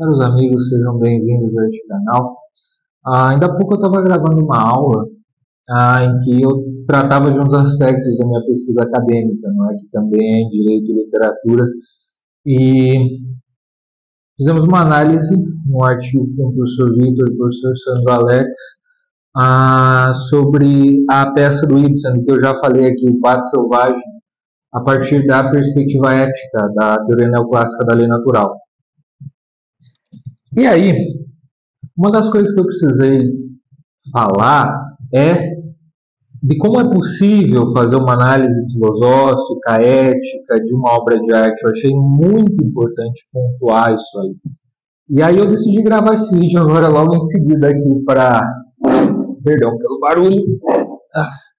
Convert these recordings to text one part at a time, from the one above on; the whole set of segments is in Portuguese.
Caros amigos, sejam bem-vindos a este canal. Ainda há pouco eu estava gravando uma aula em que eu tratava de uns aspectos da minha pesquisa acadêmica, não é? Que também é em Direito e Literatura, e fizemos uma análise no artigo com o professor Vitor e o professor Sandro Alex sobre a peça do Ibsen, que eu já falei aqui, O Pato Selvagem, a partir da perspectiva ética da teoria neoclássica da lei natural. E aí, uma das coisas que eu precisei falar é de como é possível fazer uma análise filosófica, ética de uma obra de arte. Eu achei muito importante pontuar isso aí. E aí eu decidi gravar esse vídeo agora logo em seguida aqui para... Perdão pelo barulho.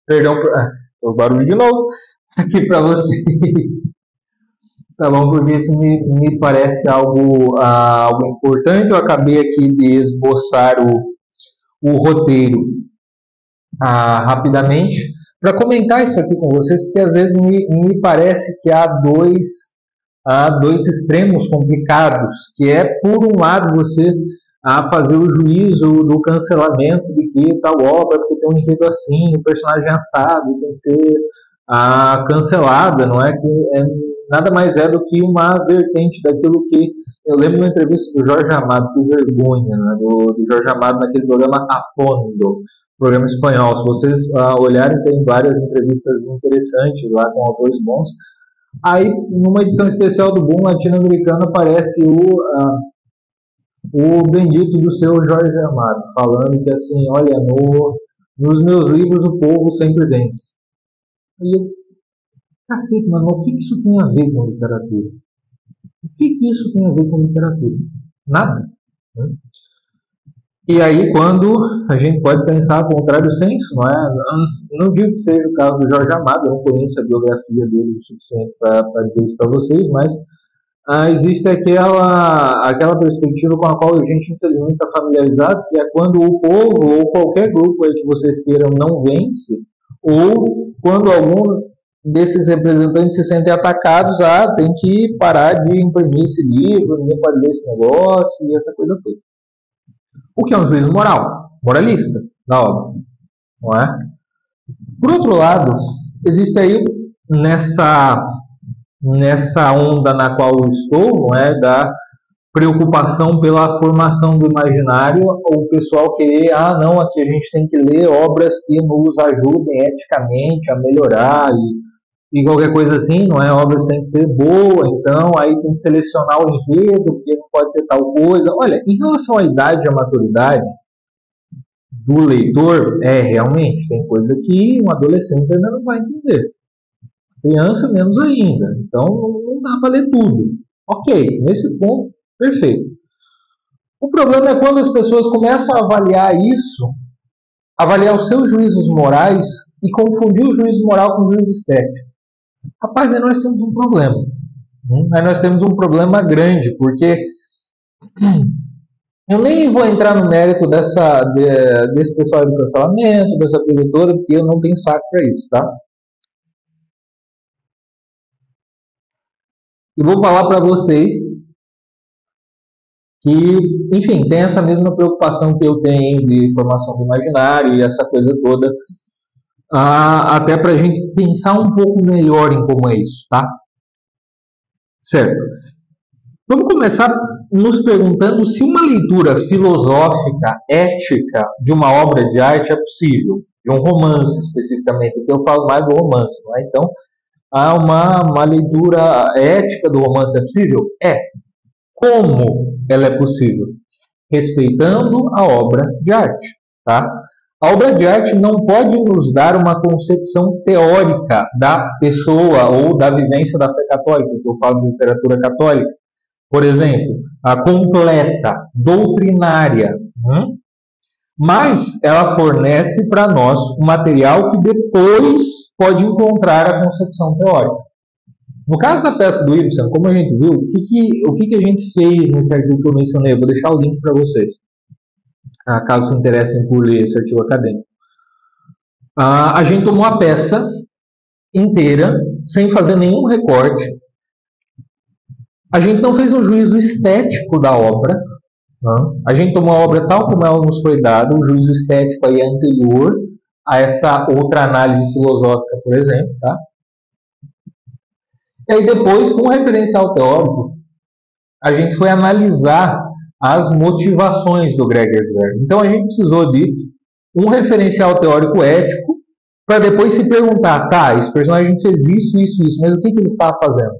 Perdão pelo barulho de novo. Aqui para vocês. Tá bom, porque isso me parece algo importante. Eu acabei aqui de esboçar o roteiro rapidamente para comentar isso aqui com vocês, porque às vezes me parece que há dois extremos complicados, que é, por um lado, você fazer o juízo do cancelamento de que tal obra, porque tem um enredo assim, o personagem assado, tem que ser cancelada, não é? Que nada mais é do que uma vertente daquilo que eu lembro de uma entrevista do Jorge Amado, que vergonha, né? do Jorge Amado naquele programa A Fondo, programa espanhol. Se vocês olharem, tem várias entrevistas interessantes lá com autores bons. Aí, numa edição especial do Boom Latino-Americano, aparece o bendito do seu Jorge Amado, falando que assim, olha, nos meus livros o povo sempre vence. E eu, cacete, mano, o que isso tem a ver com literatura? O que isso tem a ver com literatura? Nada. Né? E aí, quando a gente pode pensar ao contrário do senso, não é? Não digo que seja o caso do Jorge Amado, eu não conheço a biografia dele o suficiente para dizer isso para vocês, mas existe aquela perspectiva com a qual a gente infelizmente está familiarizado, que é quando o povo ou qualquer grupo aí que vocês queiram não vence, ou quando algum desses representantes se sentem atacados, tem que parar de imprimir esse livro, ninguém pode ler esse negócio e essa coisa toda. O que é um juízo moral, moralista da obra, não é? Por outro lado, existe aí nessa onda na qual eu estou, não é, da preocupação pela formação do imaginário, o pessoal querer, não, aqui a gente tem que ler obras que nos ajudem eticamente a melhorar e qualquer coisa assim, não é? Obras têm que ser boas, então aí tem que selecionar o enredo, porque não pode ter tal coisa. Olha, em relação à idade e à maturidade do leitor, realmente, tem coisa que um adolescente ainda não vai entender. Criança menos ainda, então não dá para ler tudo. Ok, nesse ponto, perfeito. O problema é quando as pessoas começam a avaliar isso, avaliar os seus juízos morais e confundir o juízo moral com o juízo estético. Rapaz, aí nós temos um problema. Aí nós temos um problema grande, porque eu nem vou entrar no mérito desse pessoal do cancelamento, dessa coisa toda, porque eu não tenho saco para isso, tá? E vou falar para vocês que, enfim, tem essa mesma preocupação que eu tenho de formação do imaginário e essa coisa toda, até para a gente pensar um pouco melhor em como é isso, tá? Certo. Vamos começar nos perguntando se uma leitura filosófica, ética de uma obra de arte é possível, de um romance especificamente, porque eu falo mais do romance, não é? Então, uma leitura ética do romance é possível? É. Como ela é possível? Respeitando a obra de arte, tá? A obra de arte não pode nos dar uma concepção teórica da pessoa ou da vivência da fé católica, que eu falo de literatura católica. Por exemplo, a completa, doutrinária. Mas ela fornece para nós um material que depois pode encontrar a concepção teórica. No caso da peça do Ibsen, como a gente viu, o que a gente fez nesse artigo que eu mencionei? Eu vou deixar o link para vocês, caso se interessem por ler esse artigo acadêmico. A gente tomou a peça inteira, sem fazer nenhum recorte. A gente não fez um juízo estético da obra, A gente tomou a obra tal como ela nos foi dada, o juízo estético aí é anterior a essa outra análise filosófica, por exemplo, tá? E aí depois, com o referencial teórico, a gente foi analisar as motivações do Gregersberg. Então a gente precisou de um referencial teórico ético para depois se perguntar, tá, esse personagem fez isso, isso, isso, mas o que ele estava fazendo?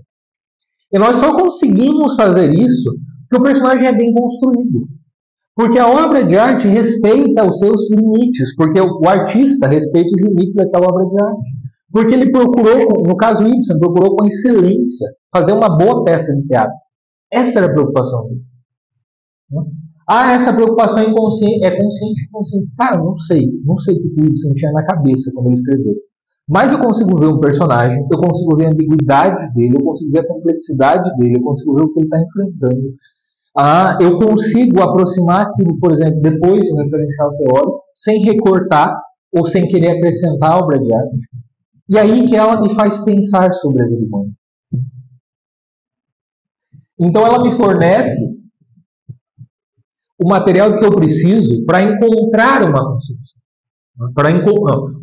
E nós só conseguimos fazer isso porque o personagem é bem construído. Porque a obra de arte respeita os seus limites, porque o artista respeita os limites daquela obra de arte. Porque ele procurou, no caso Ibsen, procurou com excelência fazer uma boa peça de teatro. Essa era a preocupação dele. Essa preocupação é consciente e inconsciente. Cara, não sei o que o Ibsen tinha na cabeça quando ele escreveu. Mas eu consigo ver um personagem, eu consigo ver a ambiguidade dele, eu consigo ver a complexidade dele, eu consigo ver o que ele está enfrentando. Eu consigo aproximar aquilo, por exemplo, depois do referencial teórico, sem recortar ou sem querer acrescentar a obra de arte. E aí que ela me faz pensar sobre a vida humana. Então ela me fornece o material que eu preciso para encontrar uma concepção.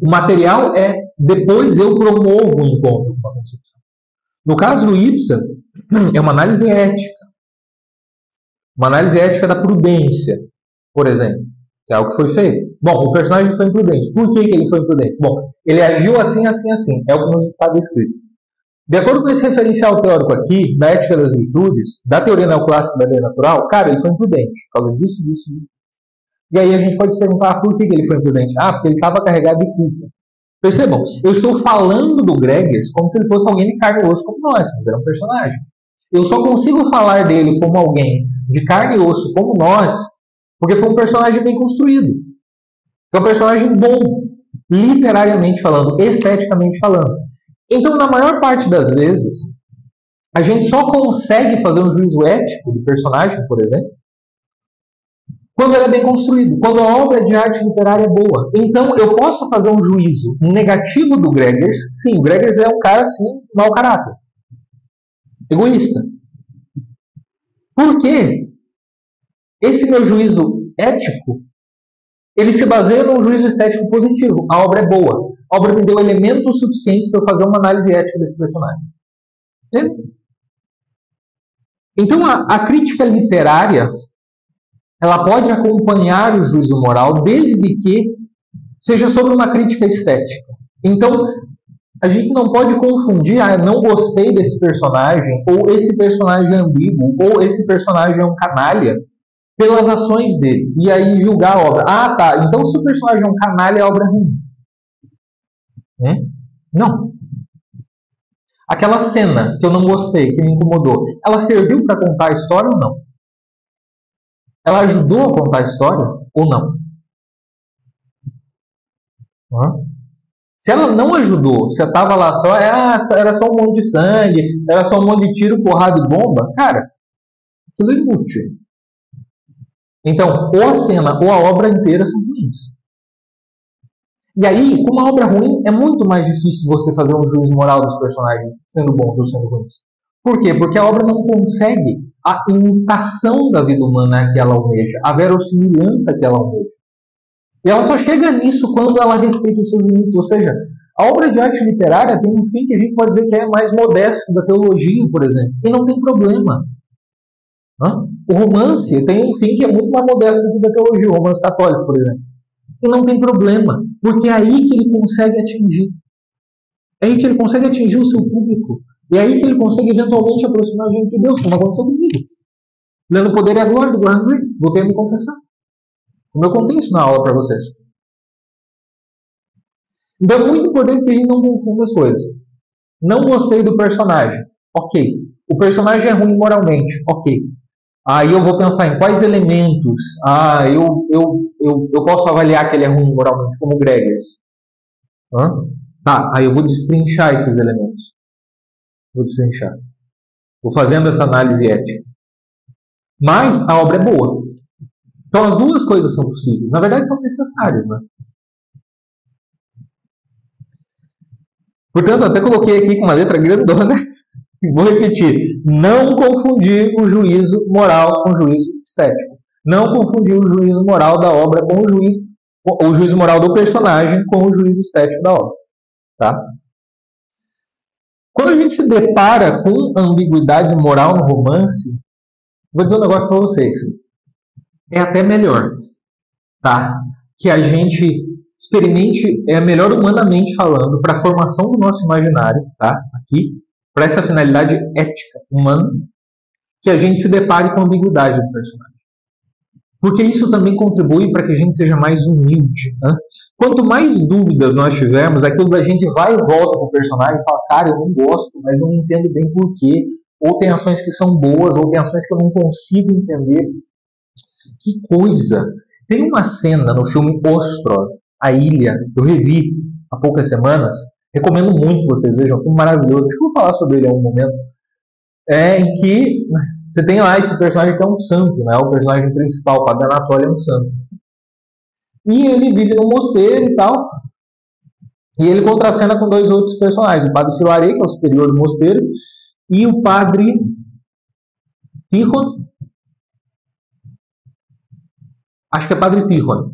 O material é depois eu promovo o encontro com uma concepção. No caso do Ibsen, é uma análise ética. Uma análise ética da prudência, por exemplo, que é algo que foi feito. Bom, o personagem foi imprudente. Por que ele foi imprudente? Bom, ele agiu assim, assim, assim. É o que nos está descrito. De acordo com esse referencial teórico aqui, da ética das virtudes, da teoria neoclássica da lei natural, cara, ele foi imprudente. Por causa disso, disso, disso. E aí a gente pode se perguntar por que ele foi imprudente. Porque ele estava carregado de culpa. Percebam, eu estou falando do Gregers como se ele fosse alguém de carne e osso como nós, mas era um personagem. Eu só consigo falar dele como alguém de carne e osso como nós, porque foi um personagem bem construído. É um personagem bom, literariamente falando, esteticamente falando. Então, na maior parte das vezes, a gente só consegue fazer um juízo ético do personagem, por exemplo, quando ele é bem construído, quando a obra de arte literária é boa. Então, eu posso fazer um juízo negativo do Gregers. Sim, o Gregers é um cara, assim, mau caráter. Egoísta. Por quê? Esse meu juízo ético, ele se baseia num juízo estético positivo. A obra é boa. A obra me deu elementos suficientes para eu fazer uma análise ética desse personagem. Entende? Então, a crítica literária, ela pode acompanhar o juízo moral, desde que seja sobre uma crítica estética. Então, a gente não pode confundir, não gostei desse personagem, ou esse personagem é ambíguo, ou esse personagem é um canalha, pelas ações dele. E aí julgar a obra. Tá, então se o personagem é um canalha, a obra é ruim. Não. Aquela cena que eu não gostei, que me incomodou, ela serviu para contar a história ou não? Ela ajudou a contar a história ou não? Se ela não ajudou, se eu estava lá só, era só um monte de sangue, era só um monte de tiro, porrada e bomba, cara, aquilo é inútil. Então, ou a cena ou a obra inteira são ruins. E aí, com uma obra ruim, é muito mais difícil você fazer um juízo moral dos personagens, sendo bons ou sendo ruins. Por quê? Porque a obra não consegue a imitação da vida humana que ela almeja, a verossimilhança que ela almeja. E ela só chega nisso quando ela respeita os seus limites. Ou seja, a obra de arte literária tem um fim que a gente pode dizer que é mais modesto da teologia, por exemplo. E não tem problema. O romance tem um fim que é muito mais modesto do que da teologia, o romance católico, por exemplo. E não tem problema, porque é aí que ele consegue atingir. É aí que ele consegue atingir o seu público. E é aí que ele consegue eventualmente aproximar a gente de Deus, como aconteceu comigo. Lendo O Poder e a Glória, do Graham Greene, voltei a me confessar. Como eu contei isso na aula para vocês. Então é muito importante que a gente não confunda as coisas. Não gostei do personagem. Ok. O personagem é ruim moralmente. Ok. Aí eu vou pensar em quais elementos eu posso avaliar que ele é ruim moralmente, como o Gregers. Aí eu vou destrinchar esses elementos. Vou fazendo essa análise ética. Mas a obra é boa. Então as duas coisas são possíveis. Na verdade são necessárias, né? Portanto, até coloquei aqui com uma letra grandona. Vou repetir. Não confundir o juízo moral com o juízo estético. Não confundir o juízo moral da obra com o juízo moral do personagem com o juízo estético da obra. Tá? Quando a gente se depara com ambiguidade moral no romance, vou dizer um negócio para vocês. É até melhor, tá? Que a gente experimente, é melhor humanamente falando, para a formação do nosso imaginário, tá? Aqui, para essa finalidade ética humana, que a gente se depare com a ambiguidade do personagem. Porque isso também contribui para que a gente seja mais humilde. Né? Quanto mais dúvidas nós tivermos, aquilo da gente vai e volta para o personagem e fala, cara, eu não gosto, mas eu não entendo bem por quê. Ou tem ações que são boas, ou tem ações que eu não consigo entender. Que coisa! Tem uma cena no filme Ostrov, A Ilha, que eu revi há poucas semanas. Recomendo muito que vocês vejam, é um filme maravilhoso. Acho que eu vou falar sobre ele em algum momento. Em que você tem lá esse personagem que é um santo, né? O personagem principal, o Padre Anatoly, é um santo. E ele vive no mosteiro e tal. E ele contracena com dois outros personagens. O Padre Filaret, que é o superior do mosteiro, e o Padre Tikhon. Acho que é Padre Tikhon,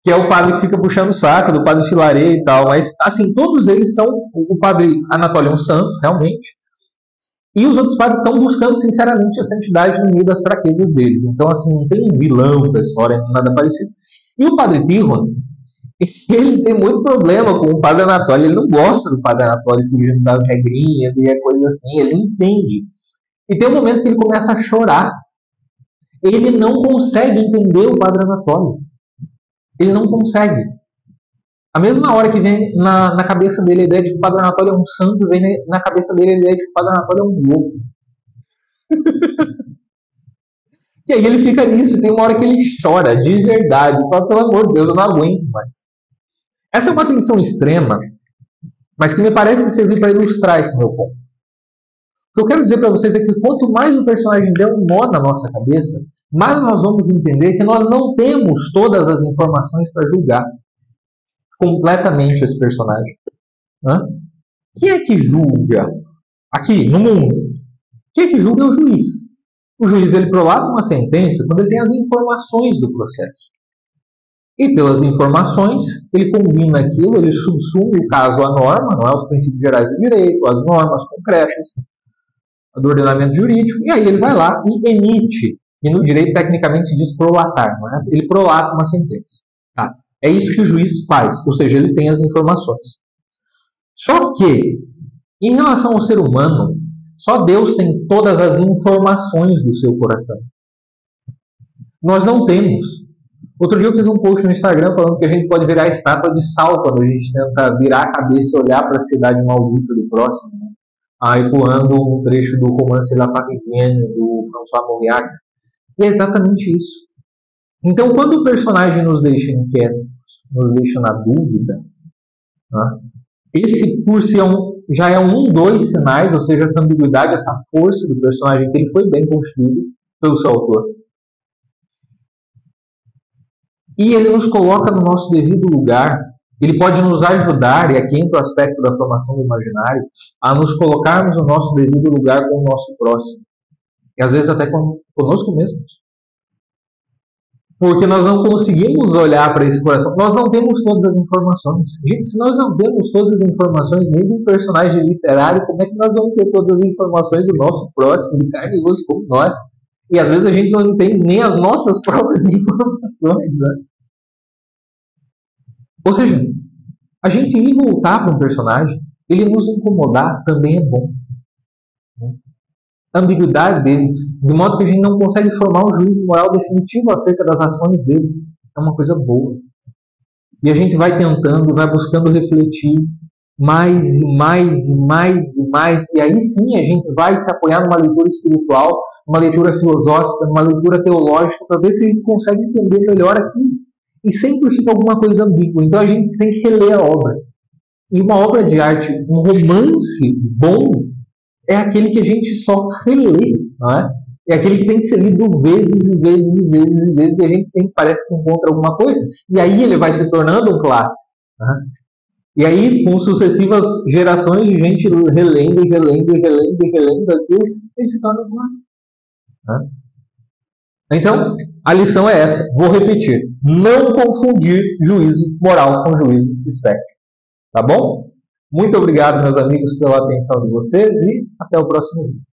que é o padre que fica puxando o saco do Padre Filaret e tal. Mas, assim, todos eles estão... O Padre Anatoly é um santo, realmente. E os outros padres estão buscando, sinceramente, a santidade no meio das fraquezas deles. Então, assim, não tem um vilão da história, nada parecido. E o Padre Tikhon, ele tem muito problema com o Padre Anatoly. Ele não gosta do Padre Anatoly fugindo das regrinhas e é coisa assim. Ele não entende. E tem um momento que ele começa a chorar. Ele não consegue entender o Padre Anatoly. Ele não consegue. A mesma hora que vem na cabeça dele a ideia de que o Padre Anatoly é um santo, vem na cabeça dele a ideia de que o Padre Anatoly é um louco. E aí ele fica nisso, e tem uma hora que ele chora, de verdade. Fala, pelo amor de Deus, eu não aguento mais. Essa é uma tensão extrema, mas que me parece servir para ilustrar esse meu ponto. O que eu quero dizer para vocês é que quanto mais o personagem der um nó na nossa cabeça, mais nós vamos entender que nós não temos todas as informações para julgar completamente esse personagem. Hã? Quem é que julga? Aqui, no mundo. Quem é que julga é o juiz. O juiz ele prolata uma sentença quando ele tem as informações do processo. E pelas informações, ele combina aquilo, ele subsume o caso à norma, não é? Os princípios gerais do direito, as normas concretas do ordenamento jurídico, e aí ele vai lá e emite, que no direito tecnicamente se diz prolatar, não é? Ele prolata uma sentença. Tá? É isso que o juiz faz, ou seja, ele tem as informações. Só que, em relação ao ser humano, só Deus tem todas as informações do seu coração. Nós não temos. Outro dia eu fiz um post no Instagram falando que a gente pode virar estátua de sal quando a gente tenta virar a cabeça e olhar para a cidade maldita do próximo. Né? Ecoando um trecho do romance La Parisienne, do François Mauriac. E é exatamente isso. Então, quando o personagem nos deixa inquietos, nos deixa na dúvida, né, esse por si já é dois sinais, ou seja, essa ambiguidade, essa força do personagem, que ele foi bem construído pelo seu autor. E ele nos coloca no nosso devido lugar. Ele pode nos ajudar, e aqui entra o aspecto da formação do imaginário, a nos colocarmos no nosso devido lugar com o nosso próximo. E às vezes até conosco mesmos. Porque nós não conseguimos olhar para esse coração. Nós não temos todas as informações. Gente, se nós não temos todas as informações nem de um personagem literário, como é que nós vamos ter todas as informações do nosso próximo, de carne e osso como nós? E às vezes a gente não tem nem as nossas próprias informações. Né? Ou seja, a gente ir voltar para um personagem, ele nos incomodar também é bom. A ambiguidade dele, de modo que a gente não consegue formar um juízo moral definitivo acerca das ações dele, é uma coisa boa. E a gente vai tentando, vai buscando refletir mais e mais e mais e mais, e aí sim a gente vai se apoiar numa leitura espiritual, numa leitura filosófica, numa leitura teológica, para ver se a gente consegue entender melhor aquilo. E sempre fica alguma coisa ambígua, então a gente tem que reler a obra. E uma obra de arte, um romance bom, é aquele que a gente só relê, não é? É aquele que tem que ser lido vezes e vezes e vezes e vezes, e a gente sempre parece que encontra alguma coisa. E aí ele vai se tornando um clássico. Né? E aí, com sucessivas gerações de gente relendo e relendo e relendo e relendo aquilo, ele se torna um clássico. Né? Então, a lição é essa. Vou repetir. Não confundir juízo moral com juízo estético. Tá bom? Muito obrigado, meus amigos, pela atenção de vocês e até o próximo vídeo.